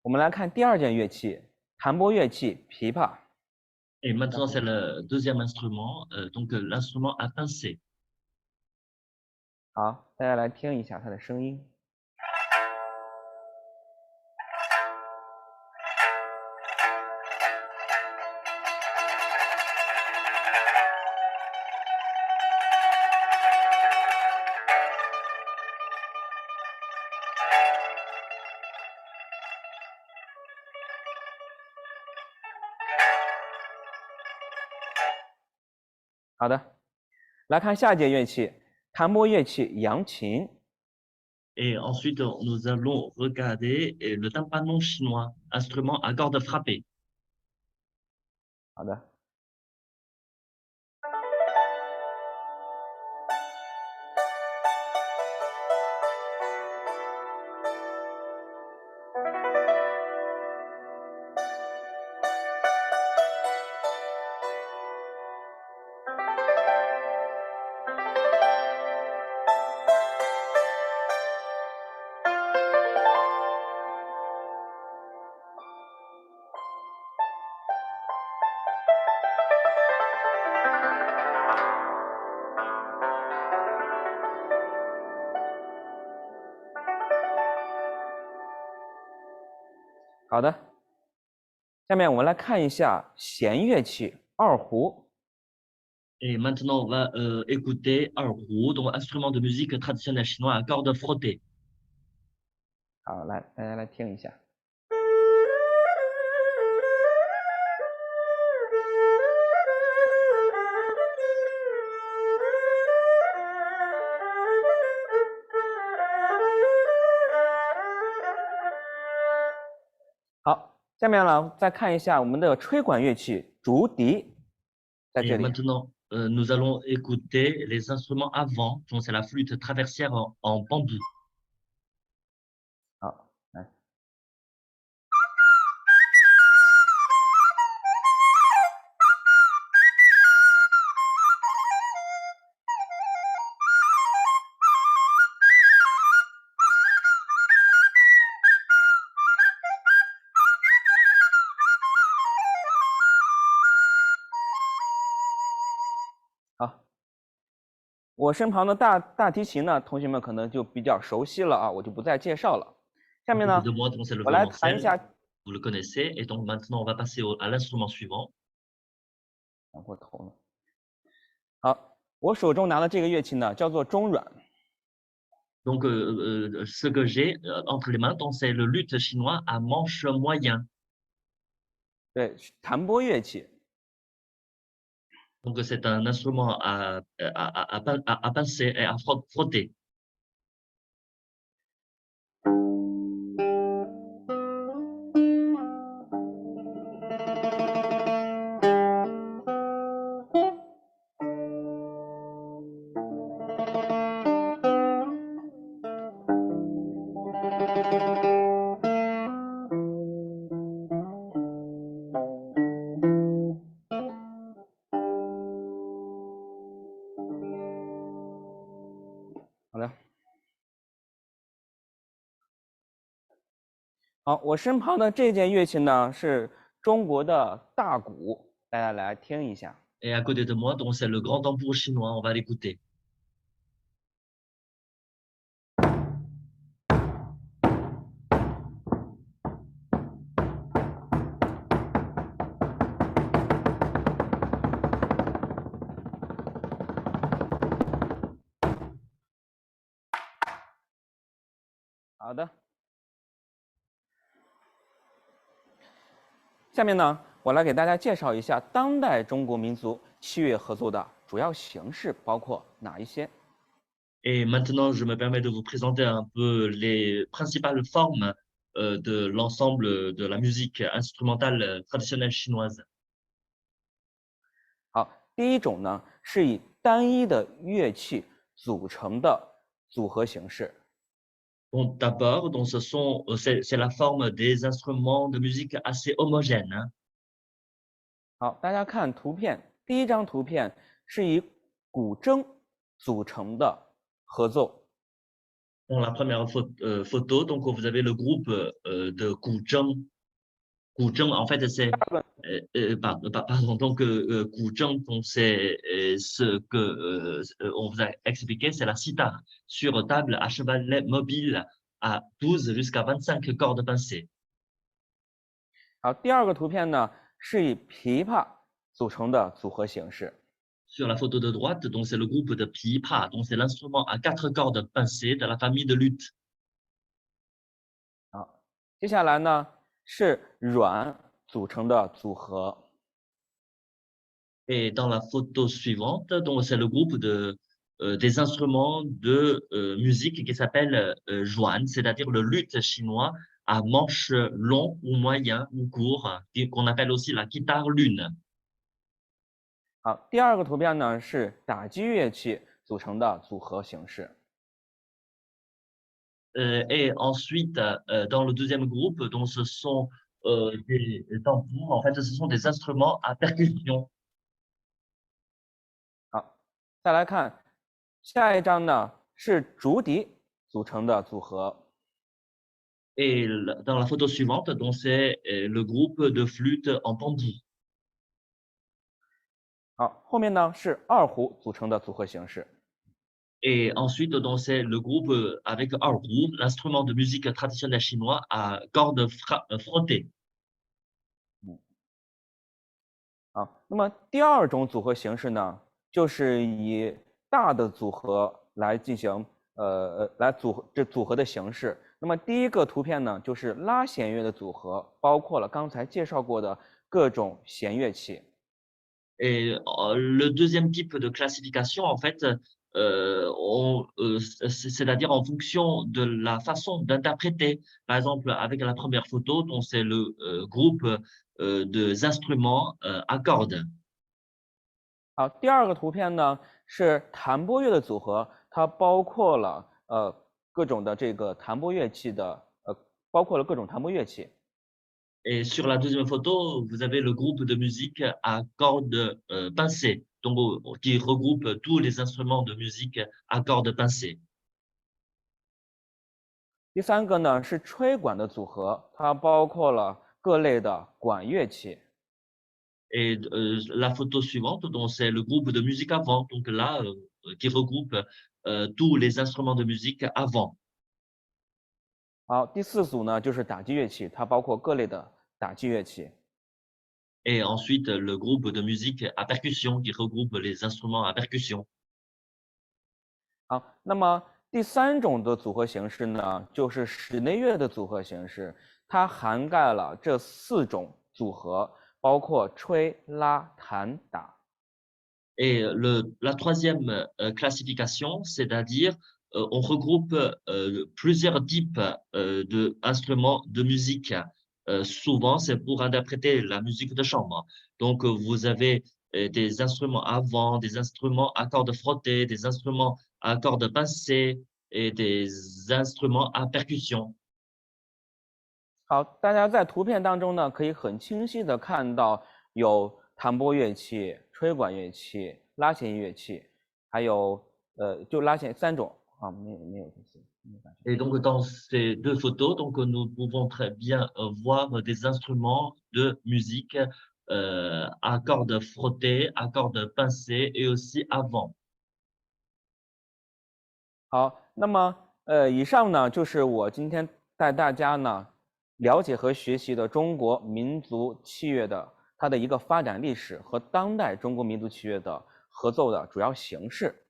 我们来看第二件乐器，弹拨乐器琵琶。 Et maintenant, c'est le deuxième instrument, donc l'instrument à pincer. 好，大家来听一下它的声音。 好的，来看下一件乐器，弹拨乐器扬琴。 Et ensuite, nous allons regarder le tympanon chinois, instrument à cordes frappées. 好的。好的，下面我们来看一下弦乐器二胡。 Et maintenant, on va écouter erhu, donc instrument de musique traditionnel chinois à cordes frottées. 好，来，大家来听一下。好，下面呢，再看一下我们的吹管乐器竹笛，在 Et 这里。 maintenant, nous allons écouter les instruments à vent, donc c'est la flûte traversière en bambou. 好，来。好，我身旁的大提琴呢，同学们可能就比较熟悉了啊，我就不再介绍了。下面呢， De moi, donc c'est le 我来弹一 violoncelle, 下。 vous le connaissez. Et donc maintenant, on va passer à l'instrument suivant. 转过头了。好，我手中拿的这个乐器呢，叫做中阮。 Donc, ce que j'ai entre les mains, donc c'est le luth chinois à manche moyen. 对，弹拨乐器。 Donc, c'est un instrument à pincer et à frotter. 好的。好，我身旁的这件乐器呢，是中国的大鼓，大家来听一下。 Et à côté de moi, donc c'est le grand tambour chinois. On va l'écouter. 好的。下面呢，我来给大家介绍一下当代中国民族器乐合奏的主要形式包括哪一些。 Et maintenant, je me permets de vous présenter un peu les principales formes de l'ensemble de la musique instrumentale traditionnelle chinoise. 好，第一种呢，是以单一的乐器组成的组合形式。 Donc, d'abord, donc c'est la forme des instruments de musique assez homogène. Hein. 好，大家看图片，第一张图片是以古筝组成的合奏。 Dans la première photo, donc vous avez le groupe de Guzheng. Guzheng, en fait, c'est pardon, donc Guzheng, donc c'est ce que on vous a expliqué, c'est la sitar sur table à chevalet mobile à 12 jusqu'à 25 cordes pincées. 好，第二个图片呢是以琵琶组成的组合形式。 Sur la photo de droite, donc c'est le groupe de pipa, donc c'est l'instrument à 4 cordes pincées de la famille de luth. 好，接下来呢是阮组成的组合。 Et dans la photo suivante, donc c'est le groupe des instruments de musique qui s'appelle Zhuan, c'est-à-dire le luth chinois à manche long ou moyen ou court, qu'on appelle aussi la guitare lune. 好，第二个图片呢是打击乐器组成的组合形式。 Et ensuite, dans le deuxième groupe, donc ce sont des tambours, en fait, ce sont des instruments à percussion. 好，再来看下一张呢是竹笛组成的组合。 Et dans la photo suivante, donc c'est le groupe de flûte en bambou. 好，后面呢是二胡组成的组合形式。Et ensuite, donc, c'est le groupe avec erhu, l'instrument de musique traditionnel chinois à cordes frottées. 那么第二种组合形式呢，就是以大的组合来进行组合的形式。那么第一个图片呢，就是拉弦乐的组合，包括了刚才介绍过的各种弦乐器。Et le deuxième type de classification, en fait, c'est-à-dire en fonction de la façon d'interpréter. Par exemple, avec la première photo, donc c'est le groupe des instruments à cordes. 好，第二个图片呢是弹拨乐的组合，它包括了各种的这个弹拨乐器的包括了各种弹拨乐器。Et sur la deuxième photo, vous avez le groupe de musique à cordes pincées, donc qui regroupe tous les instruments de musique à cordes pincées. 第三个呢是吹管的组合，它包括了各类的管乐器。Et la photo suivante, donc c'est le groupe de musique à vent, donc là, qui regroupe tous les instruments de musique à vent. 好，第四组呢就是打击乐器，它包括各类的打击乐器。Et ensuite, le groupe de musique à percussion qui regroupe les instruments à percussion. 好，那么第三种的组合形式呢，就是室内乐的组合形式，它涵盖了这四种组合，包括吹、拉、弹、打。Et la troisième classification, c'est-à-dire on regroupe plusieurs types d'instruments de musique. Souvent, c'est pour interpréter la musique de chambre. Donc, vous avez des instruments à vent, des instruments à cordes frottées, des instruments à cordes pincées et des instruments à percussion. 好，大家在图片当中呢，可以很清晰的看到有弹拨乐器、吹管乐器、拉弦乐器，还有就拉弦三种啊，没有这些。Et donc, dans ces deux photos, donc, nous pouvons très bien voir des instruments de musique à cordes frottées, à cordes pincées et aussi à vent. 好，那么以上呢就是我今天带大家呢了解和学习的中国民族器乐的它的一个发展历史和当代中国民族器乐的合奏的主要形式。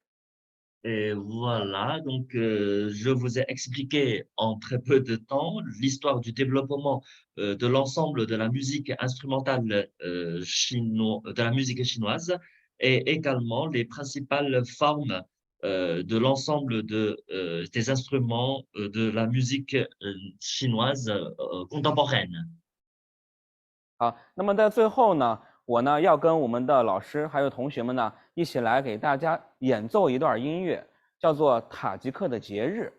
Et voilà, donc je vous ai expliqué en très peu de temps l'histoire du développement de l'ensemble de la musique instrumentale de la musique chinoise et également les principales formes de l'ensemble des instruments de la musique chinoise contemporaine. 好，那么在最后呢，我呢要跟我们的老师还有同学们呢一起来给大家演奏一段音乐，叫做塔吉克的节日。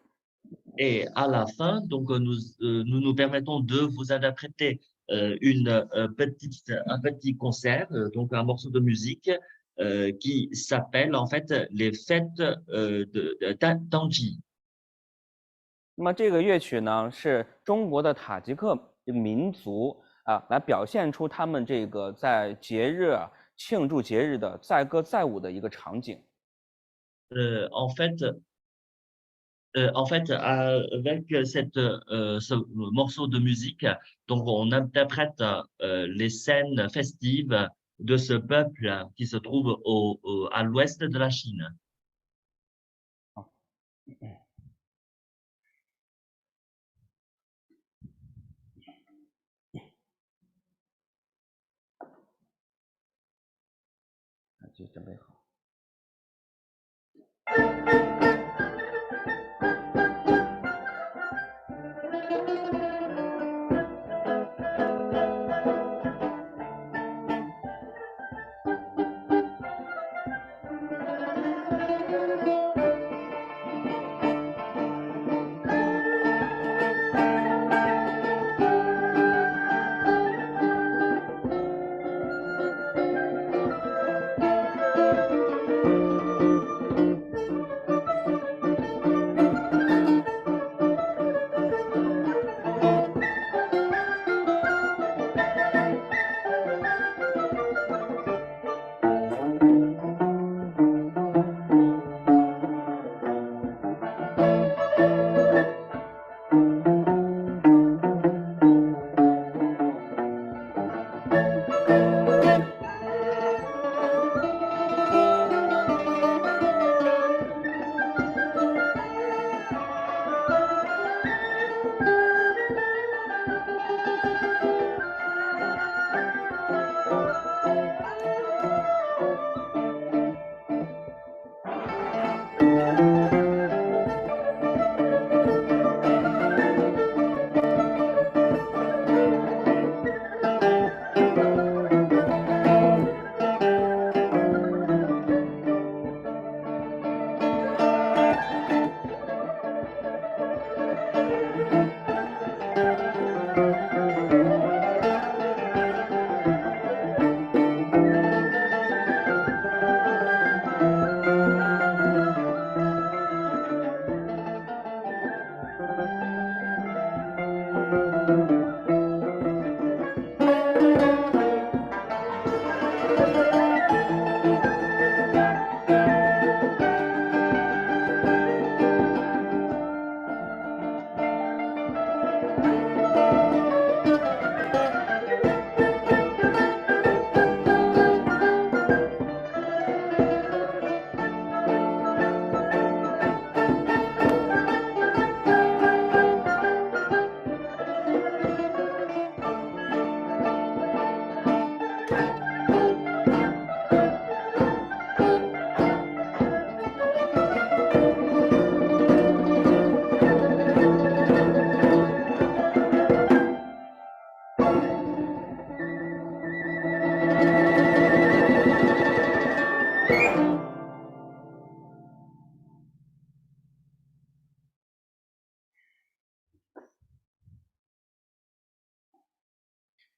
Et à la fin, donc nous permettons de vous interpréter un petit concert, donc un morceau de musique qui s'appelle en fait les fêtes d'Anji. 那么这个乐曲呢是中国的塔吉克民族来表现出他们这个在节日庆祝节日的载歌载舞的一个场景。En fait, avec ce morceau de musique, donc on interprète les scènes festives de ce peuple qui se trouve à l'ouest de la Chine. 就准备好。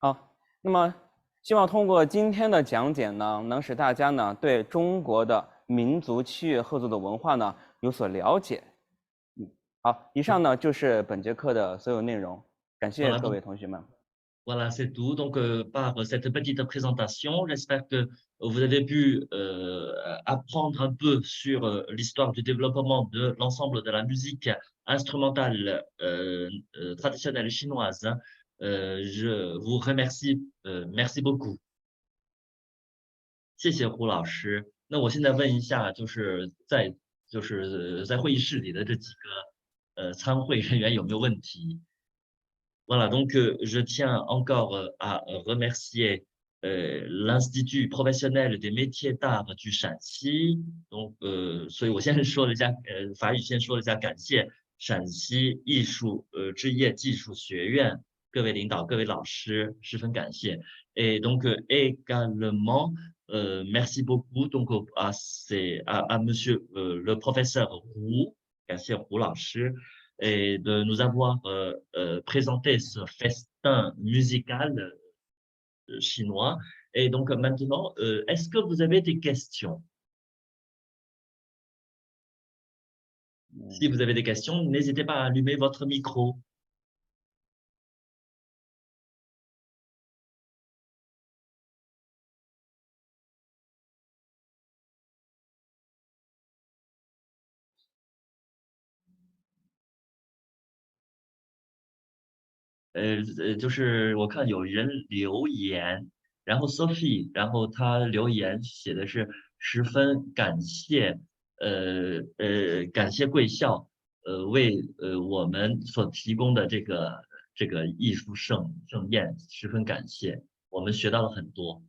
好，那么希望通过今天的讲解呢，能使大家呢对中国的民族器乐合作的文化呢有所了解。好，以上呢就是本节课的所有内容，感谢各位同学们。Voilà, c'est tout. Donc, par cette petite présentation, j'espère que vous avez pu apprendre un peu sur l'histoire du développement de l'ensemble de la musique instrumentale traditionnelle chinoise. Je vous remercie, merci beaucoup. 谢谢胡老师。那我现在问一下，在会议室里的这几个参会人员有没有问题？ Voilà, donc je tiens encore à remercier l'Institut professionnel des métiers d'art du Shanxi. Donc, 所以我先说了一下，法语先说了一下，感谢陕西艺术职业技术学院各位领导、各位老师，十分感谢。Et donc également merci beaucoup donc à Monsieur le professeur Hu, 感谢胡老师。 et de nous avoir présenté ce festin musical chinois. Et donc maintenant, est-ce que vous avez des questions? Si vous avez des questions, n'hésitez pas à allumer votre micro. « 就是我看有人留言，然后 Sophie， 然后他留言写的是十分感谢，感谢贵校，为我们所提供的这个艺术盛宴，十分感谢，我们学到了很多。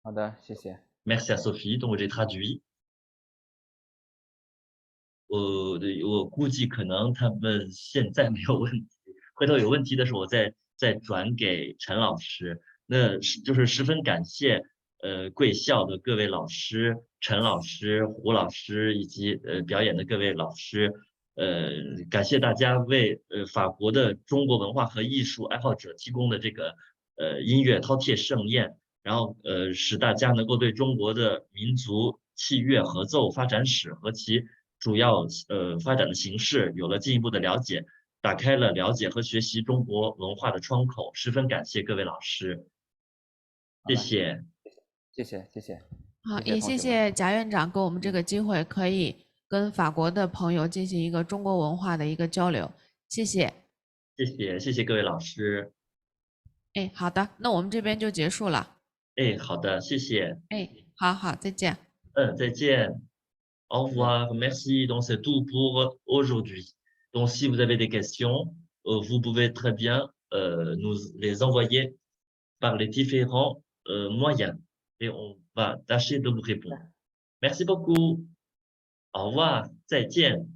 好的，谢谢。Merci à Sophie， donc j'ai traduit。我估计可能他们现在没有问题。 回头有问题的时候，我再转给陈老师。那就是十分感谢贵校的各位老师，陈老师、胡老师以及表演的各位老师。感谢大家为法国的中国文化和艺术爱好者提供的这个音乐饕餮盛宴，然后使大家能够对中国的民族器乐合奏发展史和其主要发展的形式有了进一步的了解。 打开了了解和学习中国文化的窗口，十分感谢各位老师，谢谢，谢谢，谢谢。好，也谢谢贾院长给我们这个机会，可以跟法国的朋友进行一个中国文化的一个交流，谢谢。谢谢，谢谢各位老师。哎，好的，那我们这边就结束了。哎，好的，谢谢。哎，好好，再见。再见。Au revoir, merci. Donc c'est tout pour aujourd'hui. Donc, si vous avez des questions, vous pouvez très bien nous les envoyer par les différents moyens et on va tâcher de vous répondre. Merci beaucoup. Au revoir. 再见。